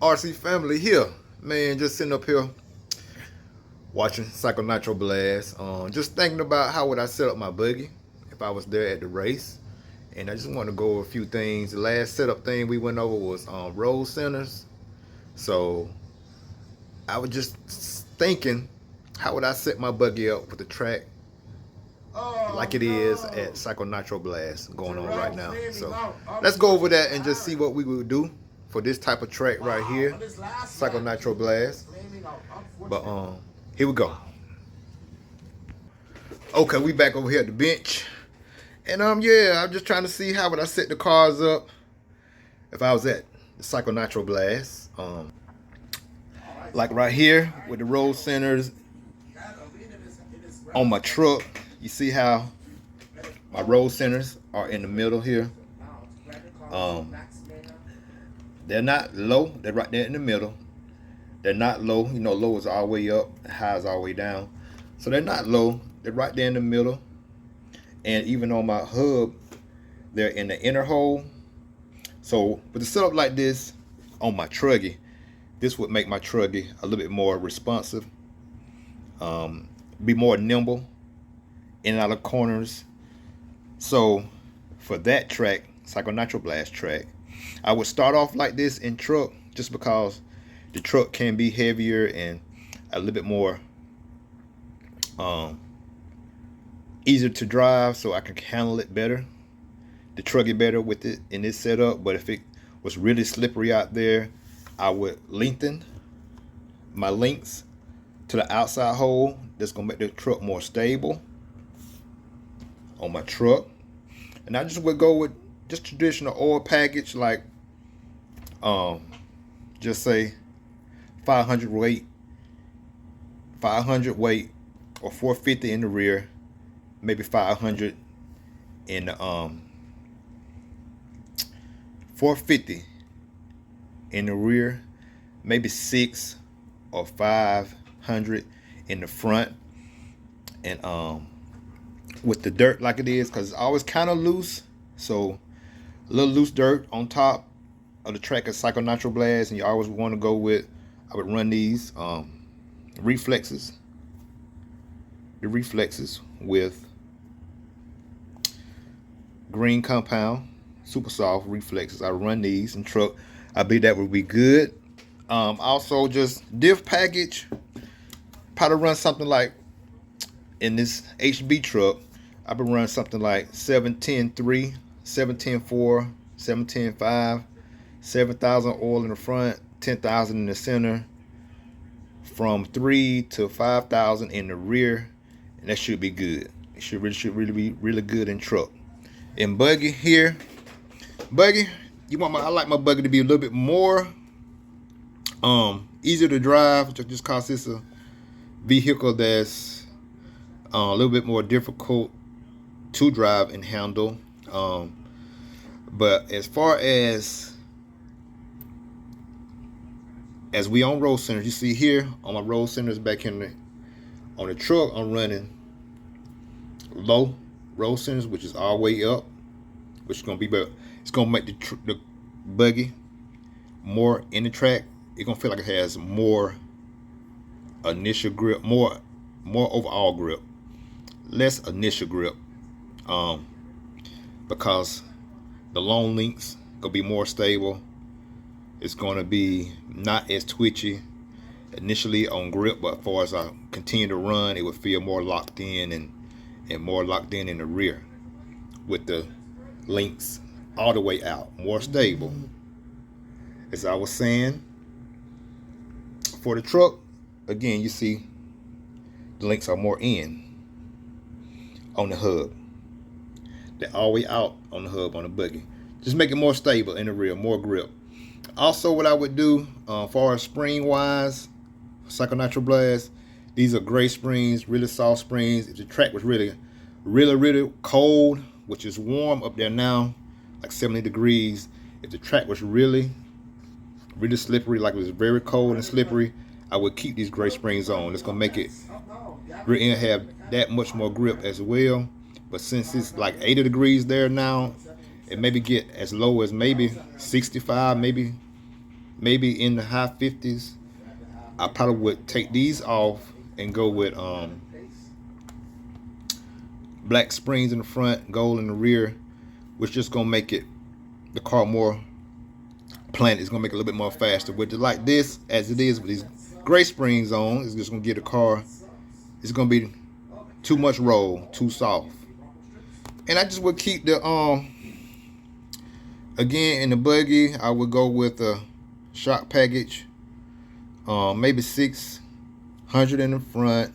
RC family here, man. Just sitting up here watching Nitro Blast. Just thinking about how would I set up my buggy if I was there at the race. And I just want to go over a few things. The last setup thing we went over was roll centers. So I was just thinking, how would I set my buggy up with the track like it is at Nitro Blast going on right now. So let's go over that and just see what we would do for this type of track right here, Nitro Blast. But here we go. Okay, we back over here at the bench. And yeah, I'm just trying to see how would I set the cars up if I was at the Nitro Blast. Like right here with the roll centers on my truck. You see how my roll centers are in the middle here. They're not low. They're right there in the middle. They're not low. You know, low is all the way up, high is all the way down. So they're not low. They're right there in the middle. And even on my hub, they're in the inner hole. So with a setup like this on my truggy, this would make my truggy a little bit more responsive, be more nimble in and out of corners. So for that track, Nitro Blast track, I would start off like this in truck just because the truck can be heavier and a little bit more easier to drive, so I can handle it better, the truggy better with it in this setup. But if it was really slippery out there, I would lengthen my links to the outside hole. That's gonna make the truck more stable on my truck. And I just would go with just traditional oil package, like just say 500 weight or 450 in the rear, maybe 500 in the 450 in the rear, maybe 6 or 500 in the front. And with the dirt like it is, because it's always kind of loose, so a little loose dirt on top of the track of Nitro Blast, and you always want to go with, I would run these reflexes, the reflexes with green compound, super soft reflexes. I run these in truck. I believe that would be good. Also, just diff package, probably run something like, in this HB truck, I've been running something like 710.3, 710.4, 710.5, 7,000 oil in the front, 10,000 in the center, from 3 to 5,000 in the rear, and that should be good. It should really be really good in truck. In buggy here, buggy, I like my buggy to be a little bit more easier to drive, just cause it's a vehicle that's a little bit more difficult to drive and handle. But as far as we on roll centers, you see here on my roll centers back on the truck, I'm running low roll centers, which is all the way up, which is gonna be better. It's gonna make the buggy more in the track. It's gonna feel like it has more initial grip, more overall grip, less initial grip, because the long links gonna be more stable. It's gonna be not as twitchy initially on grip, but as far as I continue to run, it would feel more locked in and more locked in the rear with the links all the way out, more stable. As I was saying, for the truck, again, you see the links are more in on the hub. They're all the way out on the hub on the buggy. Just make it more stable in the rear, more grip. Also, what I would do, as far as spring wise, Nitro Blast, these are gray springs, really soft springs. If the track was really cold, which is warm up there now, like 70 degrees, if the track was really slippery, like it was very cold and slippery, I would keep these gray springs on. It's gonna make it really have that much more grip as well. But since it's like 80 degrees there now, it maybe get as low as maybe 65, maybe maybe in the high 50s. I probably would take these off and go with black springs in the front, gold in the rear, which just gonna make it the car more planted. It's gonna make it a little bit more faster. With it like this, as it is with these gray springs on, it's just gonna give the car. It's gonna be too much roll, too soft. And I just would keep the again in the buggy. I would go with a shock package, maybe 600 in the front,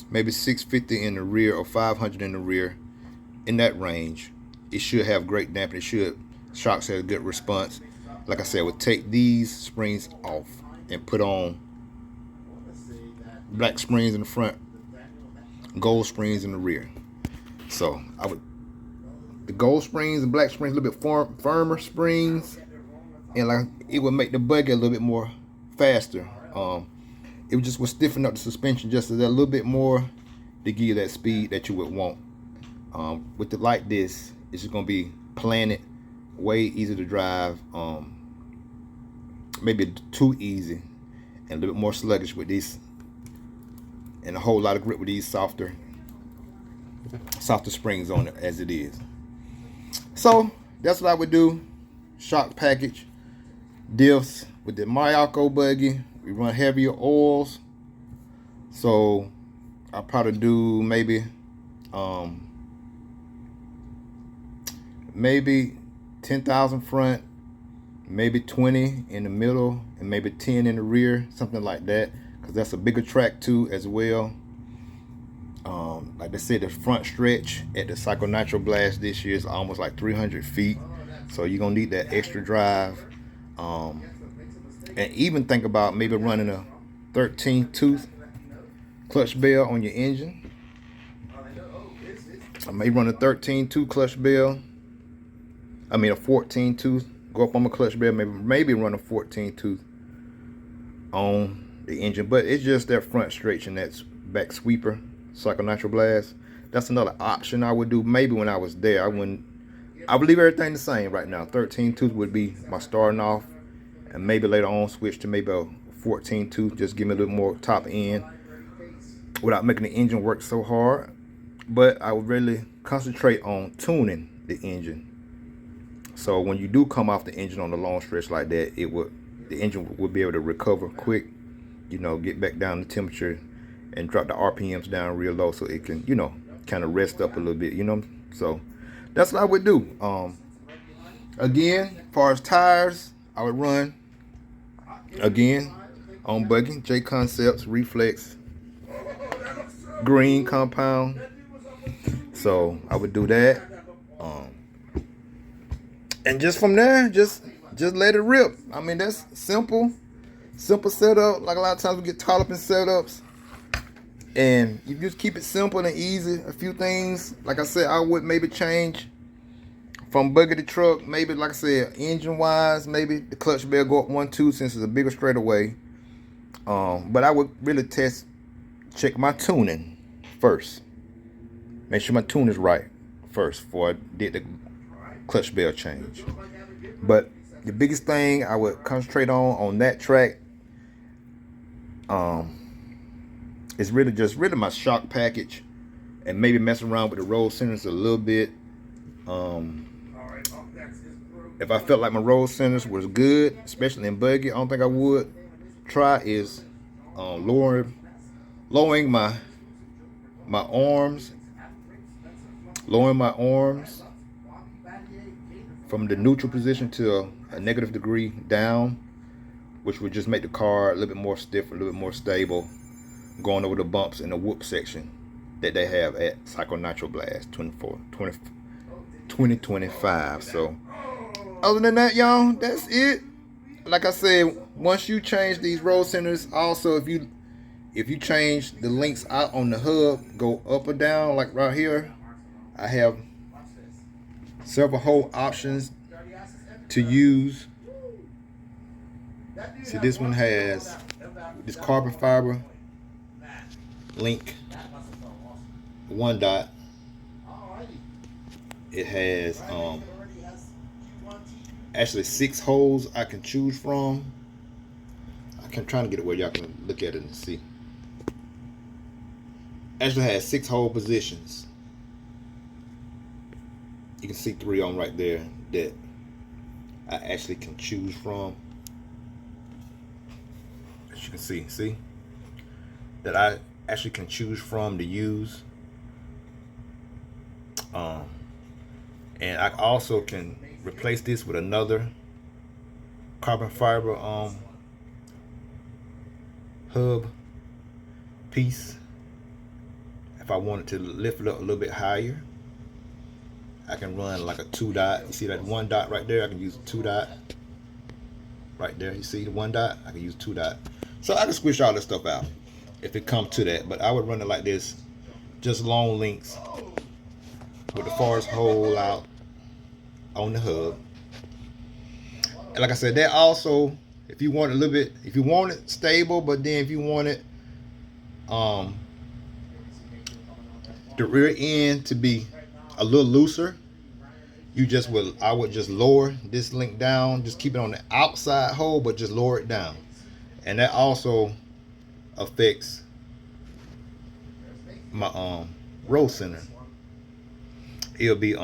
maybe 650 in the rear or 500 in the rear. In that range, it should have great damping. It should. Shocks have a good response. Like I said, I would take these springs off and put on black springs in the front, gold springs in the rear. So I would, the gold springs and black springs, a little bit firmer springs, and like it would make the buggy a little bit more faster. It would stiffen up the suspension just a little bit more to give you that speed that you would want. With it like this, it's just gonna be planted, way easy to drive. Maybe too easy, and a little bit more sluggish with these, and a whole lot of grip with these softer springs on it as it is. So that's what I would do. Shock package, diffs. With the Mayako buggy, we run heavier oils, so I'll probably do maybe 10,000 front, maybe 20 in the middle, and maybe 10 in the rear, something like that, because that's a bigger track too as well. Like I said, the front stretch at the Nitro Blast this year is almost like 300 feet, so you're gonna need that extra drive. And even think about maybe running a 13-tooth clutch bell on your engine. I may run a 13-tooth clutch bell. I mean a 14-tooth. Go up on my clutch bell. Maybe run a 14-tooth on the engine. But it's just that front stretch and that back sweeper, Nitro Blast. That's another option I would do. Maybe when I was there, I wouldn't. I would leave everything the same right now. 13-tooth would be my starting off, and maybe later on switch to maybe a 14-tooth. Just give me a little more top end without making the engine work so hard. But I would really concentrate on tuning the engine. So when you do come off the engine on the long stretch like that, the engine would be able to recover quick, get back down to temperature and drop the RPMs down real low so it can, kind of rest up a little bit, So that's what I would do. Again, as far as tires, I would run, again, on buggy, J Concepts, Reflex, green compound. So I would do that. And just from there, just let it rip. I mean, that's simple setup. Like a lot of times we get caught up in setups, and you just keep it simple and easy. A few things, like I said, I would maybe change from buggy to truck. Maybe, like I said, engine wise, maybe the clutch bell go up 1-2 since it's a bigger straightaway. But I would really check my tuning first. Make sure my tune is right first before I did the clutch bell change. But the biggest thing I would concentrate on that track is really my shock package, and maybe mess around with the roll centers a little bit. If I felt like my roll centers was good, especially in buggy, I don't think I would try is lowering my arms, from the neutral position to a negative degree down, which would just make the car a little bit more stiff, a little bit more stable, going over the bumps in the whoop section that they have at Nitro Blast 2025. So other than that, y'all, that's it. Like I said, once you change these roll centers, also if you change the links out on the hub, go up or down, like right here, I have several hole options to use. See, this one has this carbon fiber link, 1 dot. It has actually 6 holes I can choose from. I'm trying to get it where y'all can look at it and see. Actually has 6 hole positions. You can see 3 on right there that I actually can choose from. As you can see that I actually can choose from to use. And I also can replace this with another carbon fiber hub piece. If I wanted to lift it up a little bit higher, I can run like a 2 dot. You see that 1 dot right there? I can use a 2 dot right there. You see the 1 dot? I can use 2 dot. So I can squish all this stuff out if it comes to that. But I would run it like this, just long links with the farthest hole out on the hub. And like I said, that also, if you want a little bit, if you want it stable, but then if you want it the rear end to be a little looser, I would just lower this link down, just keep it on the outside hole, but just lower it down. And that also affects my roll center. It'll be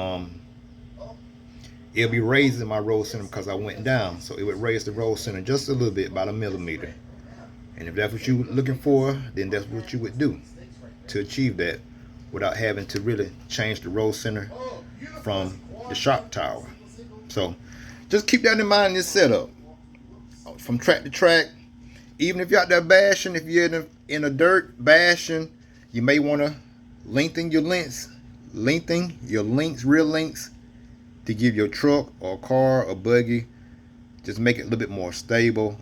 raising my roll center because I went down, so it would raise the roll center just a little bit, about 1 millimeter. And if that's what you're looking for, then that's what you would do to achieve that without having to really change the roll center from the shock tower. So just keep that in mind in this setup. From track to track, even if you're out there bashing, if you're in a dirt bashing, you may want to lengthen your links, rear links, to give your truck or car or buggy, just make it a little bit more stable,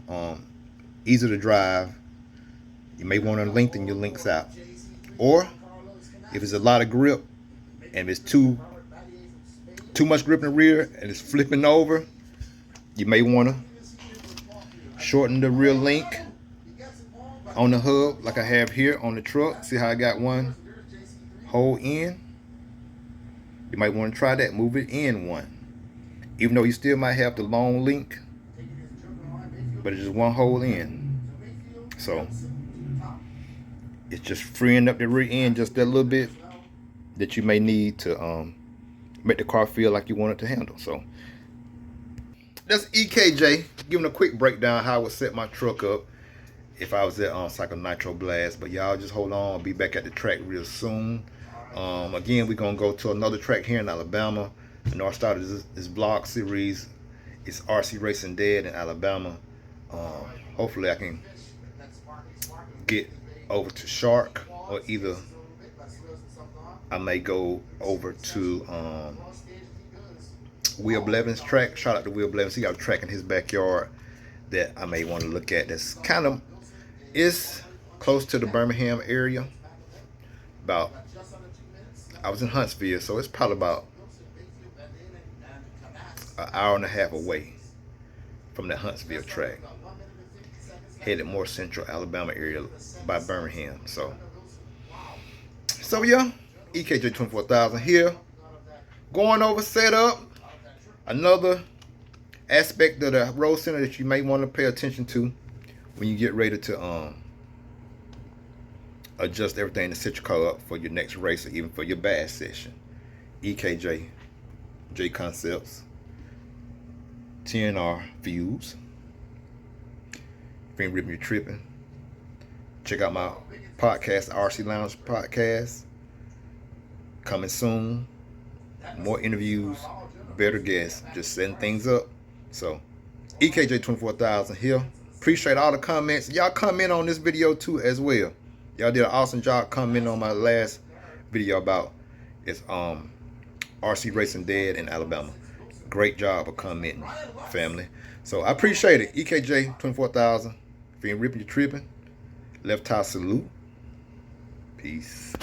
easy to drive. You may want to lengthen your links out. Or if it's a lot of grip and it's too much grip in the rear and it's flipping over, you may want to shorten the rear link on the hub like I have here on the truck. See how I got 1 hole in? You might want to try that. Move it in 1. Even though you still might have the long link, but it's just 1 hole in. So it's just freeing up the rear end just that little bit that you may need to make the car feel like you want it to handle. So that's EKJ giving a quick breakdown how I would set my truck up if I was at Cycle Nitro Blast. But y'all just hold on, I'll be back at the track real soon. Again, we're gonna go to another track here in Alabama. I know I started this vlog series. It's RC Racing Dead in Alabama. Hopefully I can get over to Shark, or either I may go over to Will Blevins track. Shout out to Will Blevins. He got a track in his backyard that I may want to look at. That's kind of, it's close to the Birmingham area. I was in Huntsville, so it's probably about an hour and a half away from the Huntsville track. Headed more central Alabama area by Birmingham. So yeah, EKJ 24000 here. Going over setup. Another aspect of the roll center that you may want to pay attention to when you get ready to adjust everything to set your car up for your next race or even for your bash session. EKJ J Concepts TNR Fuse. If you ain't ripping, you're tripping. Check out my podcast, RC Lounge Podcast. Coming soon. More interviews, better guests, just setting things up. So EKJ 24000 here. Appreciate all the comments. Y'all comment on this video too as well. Y'all did an awesome job commenting on my last video about it's RC Racing Dead in Alabama. Great job of commenting, family. So I appreciate it. EKJ 24000. If you ain't ripping, you're tripping. Left tie salute. Peace.